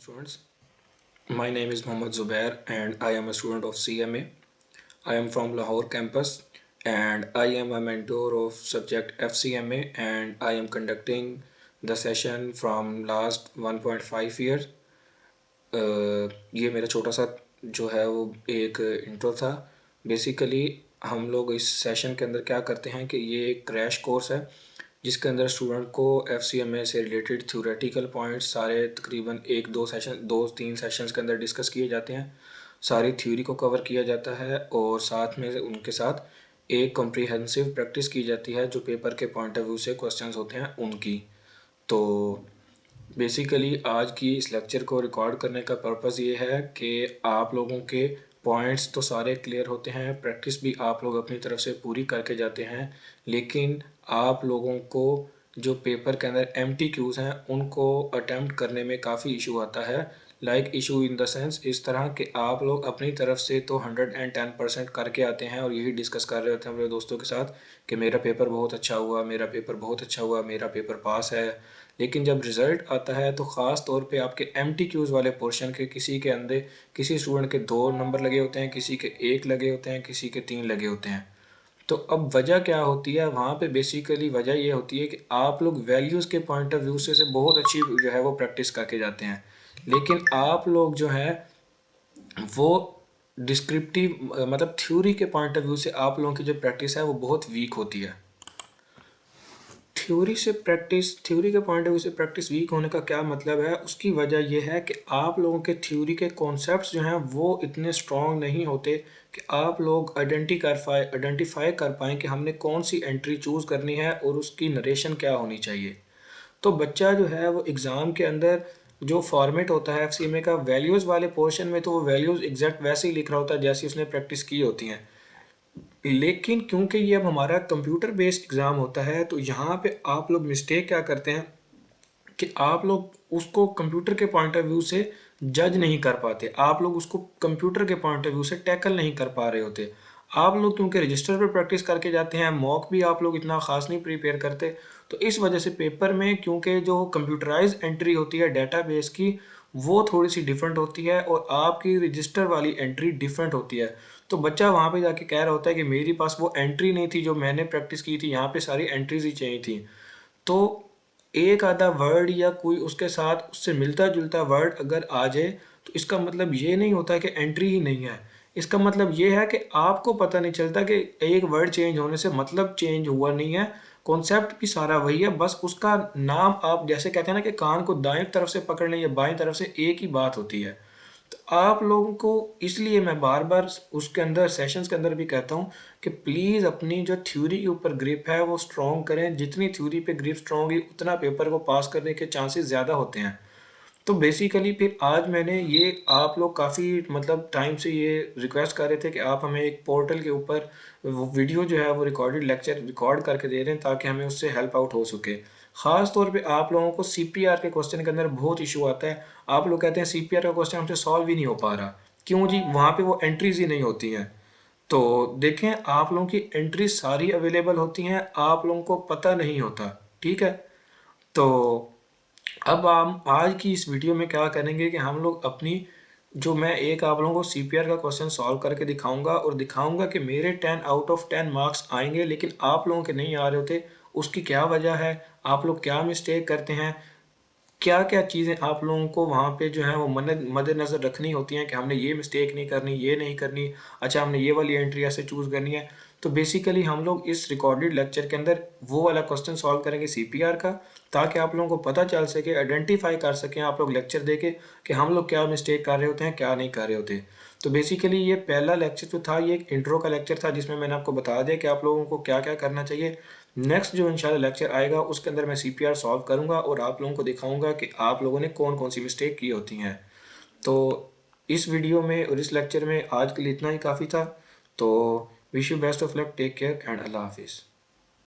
Students, my name is Mohammad Zubair and I am a student of CMA. I am from Lahore campus and I am a mentor of subject FCMA and I am conducting the session from last 1.5 years. ये मेरा छोटा सा जो है वो एक intro था। Basically हम लोग इस सेशन के अंदर क्या करते हैं कि ये एक क्रैश कोर्स है जिसके अंदर स्टूडेंट को FCMA से रिलेटेड थ्योरेटिकल पॉइंट्स सारे तकरीबन दो तीन सेशंस के अंदर डिस्कस किए जाते हैं। सारी थ्योरी को कवर किया जाता है और साथ में उनके साथ एक कॉम्प्रिहेंसिव प्रैक्टिस की जाती है जो पेपर के पॉइंट ऑफ व्यू से क्वेश्चंस होते हैं उनकी। तो बेसिकली आज की इस लेक्चर को रिकॉर्ड करने का पर्पज़ ये है कि आप लोगों के पॉइंट्स तो सारे क्लियर होते हैं, प्रैक्टिस भी आप लोग अपनी तरफ से पूरी करके जाते हैं, लेकिन आप लोगों को जो पेपर के अंदर MTQs हैं उनको अटैम्प्ट करने में काफ़ी इशू आता है। Like issue in the sense इस तरह कि आप लोग अपनी तरफ से तो 110% करके आते हैं और यही डिस्कस कर रहे होते हैं अपने दोस्तों के साथ कि मेरा पेपर बहुत अच्छा हुआ, मेरा पेपर बहुत अच्छा हुआ, मेरा पेपर पास है। लेकिन जब रिज़ल्ट आता है तो ख़ास तौर पे आपके MTQs वाले पोर्शन के किसी के अंदर किसी स्टूडेंट के 2 नंबर लगे होते हैं, किसी के 1 लगे होते हैं, किसी के 3 लगे होते हैं। तो अब वजह क्या होती है वहाँ पे? बेसिकली वजह ये होती है कि आप लोग वैल्यूज़ के पॉइंट ऑफ व्यू से बहुत अच्छी जो है वो प्रैक्टिस करके जाते हैं, लेकिन आप लोग जो है वो डिस्क्रिप्टिव मतलब थ्योरी के पॉइंट ऑफ व्यू से आप लोगों की जो प्रैक्टिस है वो बहुत वीक होती है। थ्योरी के पॉइंट ऑफ व्यू से प्रैक्टिस वीक होने का क्या मतलब है? उसकी वजह यह है कि आप लोगों के थ्योरी के कॉन्सेप्ट्स जो हैं वो इतने स्ट्रॉन्ग नहीं होते कि आप लोग आइडेंटिफाई कर पाएँ कि हमने कौन सी एंट्री चूज़ करनी है और उसकी नरेशन क्या होनी चाहिए। तो बच्चा जो है वो एग्ज़ाम के अंदर जो फॉर्मेट होता है FCMA का वैल्यूज़ वाले पोर्शन में, तो वो वैल्यूज़ एग्जैक्ट वैसे ही लिख रहा होता है जैसी उसने प्रैक्टिस की होती हैं। लेकिन क्योंकि ये अब हमारा कंप्यूटर बेस्ड एग्ज़ाम होता है तो यहाँ पे आप लोग मिस्टेक क्या करते हैं कि आप लोग उसको कंप्यूटर के पॉइंट ऑफ व्यू से जज नहीं कर पाते, आप लोग उसको कंप्यूटर के पॉइंट ऑफ व्यू से टैकल नहीं कर पा रहे होते। आप लोग क्योंकि रजिस्टर पर प्रैक्टिस करके जाते हैं, मॉक भी आप लोग इतना ख़ास नहीं प्रिपेयर करते, तो इस वजह से पेपर में क्योंकि जो कंप्यूटराइज एंट्री होती है डेटाबेस की वो थोड़ी सी डिफरेंट होती है और आपकी रजिस्टर वाली एंट्री डिफरेंट होती है। तो बच्चा वहाँ पे जाके कह रहा होता है कि मेरे पास वो एंट्री नहीं थी जो मैंने प्रैक्टिस की थी, यहाँ पे सारी एंट्रीज ही चाहिए थी। तो एक आधा वर्ड या कोई उसके साथ उससे मिलता जुलता वर्ड अगर आ जाए तो इसका मतलब ये नहीं होता कि एंट्री ही नहीं है। इसका मतलब ये है कि आपको पता नहीं चलता कि एक वर्ड चेंज होने से मतलब चेंज हुआ नहीं है, कॉन्सेप्ट भी सारा वही है, बस उसका नाम आप जैसे कहते हैं ना कि कान को दाएं तरफ से पकड़ लें या बाएं तरफ से, एक ही बात होती है। तो आप लोगों को इसलिए मैं बार बार उसके अंदर सेशंस के अंदर भी कहता हूँ कि प्लीज़ अपनी जो थ्योरी के ऊपर ग्रिप है वो स्ट्रॉन्ग करें। जितनी थ्योरी पे ग्रिप स्ट्रॉन्ग है उतना पेपर को पास करने के चांसेस ज़्यादा होते हैं। तो बेसिकली फिर आज मैंने ये आप लोग काफ़ी मतलब टाइम से ये रिक्वेस्ट कर रहे थे कि आप हमें एक पोर्टल के ऊपर वो वीडियो जो है वो रिकॉर्डेड लेक्चर रिकॉर्ड करके दे रहे हैं ताकि हमें उससे हेल्प आउट हो सके। ख़ास तौर पे आप लोगों को CPR के क्वेश्चन के अंदर बहुत इशू आता है। आप लोग कहते हैं CPR का क्वेश्चन हमसे सॉल्व ही नहीं हो पा रहा। क्यों जी? वहाँ पे वो एंट्रीज ही नहीं होती हैं। तो देखें, आप लोगों की एंट्री सारी अवेलेबल होती हैं, आप लोगों को पता नहीं होता। ठीक है, तो अब हम आज की इस वीडियो में क्या करेंगे कि हम लोग अपनी जो मैं एक आप लोगों को CPR का क्वेश्चन सॉल्व करके दिखाऊंगा और दिखाऊंगा कि मेरे 10 आउट ऑफ 10 मार्क्स आएंगे लेकिन आप लोगों के नहीं आ रहे होते। उसकी क्या वजह है, आप लोग क्या मिस्टेक करते हैं, क्या क्या चीज़ें आप लोगों को वहाँ पे जो है वो मद्देनज़र रखनी होती हैं कि हमने ये मिस्टेक नहीं करनी, ये नहीं करनी, अच्छा हमने ये वाली एंट्री ऐसे चूज़ करनी है। तो बेसिकली हम लोग इस रिकॉर्डेड लेक्चर के अंदर वो वाला क्वेश्चन सॉल्व करेंगे CPR का, ताकि आप लोगों को पता चल सके, आइडेंटिफाई कर सकें आप लोग लेक्चर देके कि हम लोग क्या मिस्टेक कर रहे होते हैं, क्या नहीं कर रहे होते। तो बेसिकली ये पहला लेक्चर जो था ये एक इंट्रो का लेक्चर था जिसमें मैंने आपको बता दिया कि आप लोगों को क्या क्या करना चाहिए। नेक्स्ट जो इंशाल्लाह लेक्चर आएगा उसके अंदर मैं CPR सॉल्व करूंगा और आप लोगों को दिखाऊंगा कि आप लोगों ने कौन कौन सी मिस्टेक की होती हैं। तो इस वीडियो में और इस लेक्चर में आज के लिए इतना ही काफ़ी था। तो wish you best of luck, take care and अल्लाह हाफिज़।